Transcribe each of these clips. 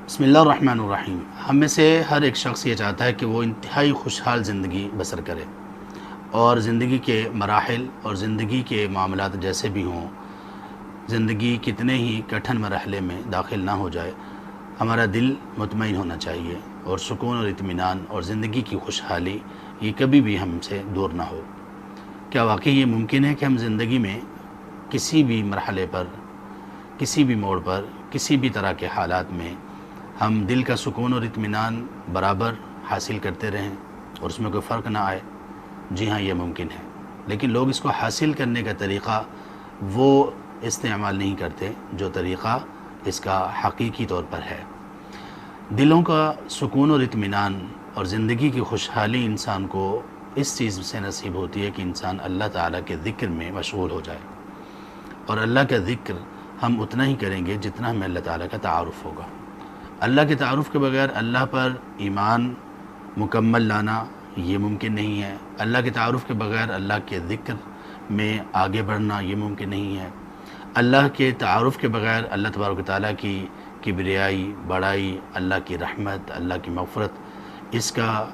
بسم اللہ الرحمن الرحیم۔ ہم میں سے ہر ایک شخص یہ چاہتا ہے کہ وہ انتہائی خوشحال زندگی بسر کرے اور زندگی کے مراحل اور زندگی کے معاملات جیسے بھی ہوں، زندگی کتنے ہی کٹھن مرحلے میں داخل نہ ہو جائے، ہمارا دل مطمئن ہونا چاہیے اور سکون اور اطمینان اور زندگی کی خوشحالی یہ کبھی بھی ہم سے دور نہ ہو۔ کیا واقعی یہ ممکن ہے کہ ہم زندگی میں کسی بھی مرحلے پر، کسی بھی موڑ پر، کسی بھی طرح کے حالات میں ہم دل کا سکون اور اطمینان برابر حاصل کرتے رہیں اور اس میں کوئی فرق نہ آئے؟ جی ہاں، یہ ممکن ہے، لیکن لوگ اس کو حاصل کرنے کا طریقہ وہ استعمال نہیں کرتے جو طریقہ اس کا حقیقی طور پر ہے۔ دلوں کا سکون اور اطمینان اور زندگی کی خوشحالی انسان کو اس چیز سے نصیب ہوتی ہے کہ انسان اللہ تعالیٰ کے ذکر میں مشغول ہو جائے، اور اللہ کا ذکر ہم اتنا ہی کریں گے جتنا ہمیں اللہ تعالیٰ کا تعارف ہوگا۔ اللہ کے تعارف کے بغیر اللہ پر ایمان مکمل لانا یہ ممکن نہیں ہے۔ اللہ کے تعارف کے بغیر اللہ کے ذکر میں آگے بڑھنا یہ ممکن نہیں ہے۔ اللہ کے تعارف کے بغیر اللہ تبارک و تعالیٰ کی کبریائی، بڑائی، اللہ کی رحمت، اللہ کی مغفرت،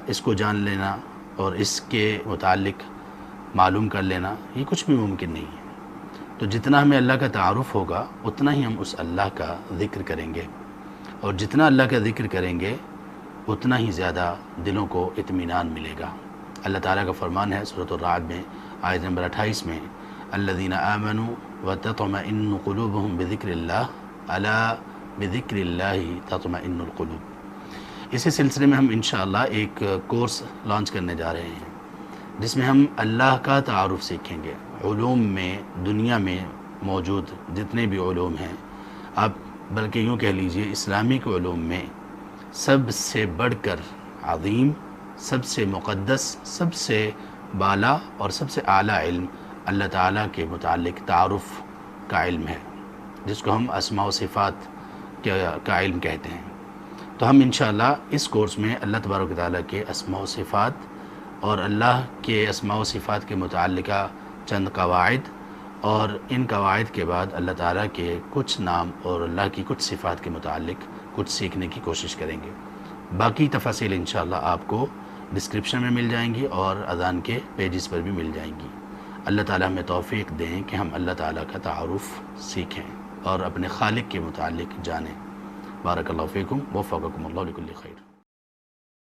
اس کو جان لینا اور اس کے متعلق معلوم کر لینا یہ کچھ بھی ممکن نہیں ہے۔ تو جتنا ہمیں اللہ کا تعارف ہوگا اتنا ہی ہم اس اللہ کا ذکر کریں گے، اور جتنا اللہ کا ذکر کریں گے اتنا ہی زیادہ دلوں کو اطمینان ملے گا۔ اللہ تعالیٰ کا فرمان ہے سورۃ الرعد میں آیت نمبر 28 میں، الذین آمنوا وتطمئن قلوبهم بذکر اللہ الا بذکر اللہ تطمئن القلوب۔ اسی سلسلے میں ہم انشاءاللہ ایک کورس لانچ کرنے جا رہے ہیں جس میں ہم اللہ کا تعارف سیکھیں گے۔ علوم میں، دنیا میں موجود جتنے بھی علوم ہیں، آپ بلکہ یوں کہہ لیجئے اسلامک علوم میں سب سے بڑھ کر عظیم، سب سے مقدس، سب سے بالا اور سب سے اعلیٰ علم اللہ تعالیٰ کے متعلق تعارف کا علم ہے، جس کو ہم اسماء و صفات کا علم کہتے ہیں۔ تو ہم انشاءاللہ اس کورس میں اللہ تبارک و تعالیٰ کے اسماء و صفات اور اللہ کے اسماء و صفات کے متعلقہ چند قواعد، اور ان قواعد کے بعد اللہ تعالیٰ کے کچھ نام اور اللہ کی کچھ صفات کے متعلق کچھ سیکھنے کی کوشش کریں گے۔ باقی تفاصیل انشاءاللہ آپ کو ڈسکرپشن میں مل جائیں گی اور اذان کے پیجز پر بھی مل جائیں گی۔ اللہ تعالیٰ ہمیں توفیق دیں کہ ہم اللہ تعالیٰ کا تعارف سیکھیں اور اپنے خالق کے متعلق جانیں۔ بارک اللہ فیکم وفقکم اللہ لکل خیر۔